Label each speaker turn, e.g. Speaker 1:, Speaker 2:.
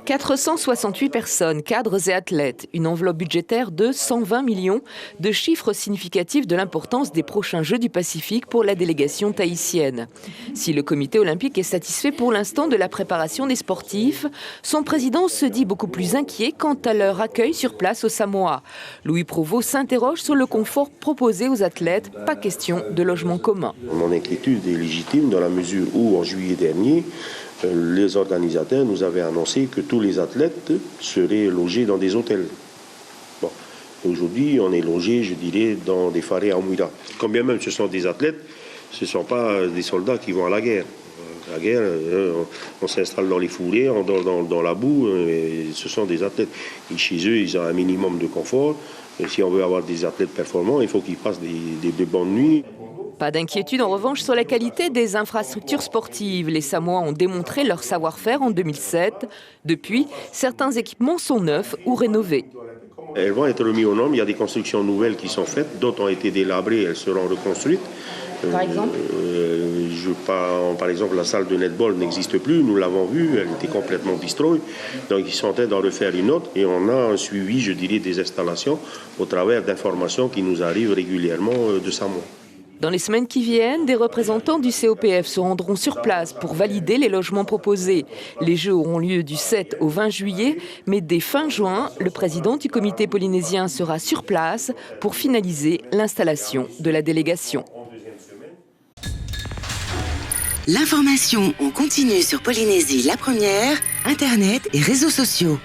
Speaker 1: 468 personnes, cadres et athlètes, une enveloppe budgétaire de 120 millions, de chiffres significatifs de l'importance des prochains Jeux du Pacifique pour la délégation tahitienne. Si le comité olympique est satisfait pour l'instant de la préparation des sportifs, son président se dit beaucoup plus inquiet quant à leur accueil sur place au Samoa. Louis Provost s'interroge sur le confort proposé aux athlètes, pas question de logement commun.
Speaker 2: Mon inquiétude est légitime dans la mesure où, en juillet dernier, les organisateurs nous avaient annoncé que tous les athlètes seraient logés dans des hôtels. Bon. Aujourd'hui, on est logés, je dirais, dans des farés à Mouira. Quand bien même ce sont des athlètes, ce ne sont pas des soldats qui vont à la guerre. La guerre, on s'installe dans les fourrés, on dort dans la boue, et ce sont des athlètes. Et chez eux, ils ont un minimum de confort. Et si on veut avoir des athlètes performants, il faut qu'ils passent des bonnes nuits.
Speaker 1: Pas d'inquiétude en revanche sur la qualité des infrastructures sportives. Les Samoans ont démontré leur savoir-faire en 2007. Depuis, certains équipements sont neufs ou rénovés.
Speaker 2: Elles vont être remises aux normes. Il y a des constructions nouvelles qui sont faites, d'autres ont été délabrées, elles seront reconstruites.
Speaker 1: Par exemple
Speaker 2: par exemple, la salle de netball n'existe plus, nous l'avons vu, elle était complètement destroy. Donc ils sont en train d'en refaire une autre et on a un suivi, je dirais, des installations au travers d'informations qui nous arrivent régulièrement de Samoa.
Speaker 1: Dans les semaines qui viennent, des représentants du COPF se rendront sur place pour valider les logements proposés. Les Jeux auront lieu du 7 au 20 juillet, mais dès fin juin, le président du comité polynésien sera sur place pour finaliser l'installation de la délégation.
Speaker 3: L'information en continu sur Polynésie la première, Internet et réseaux sociaux.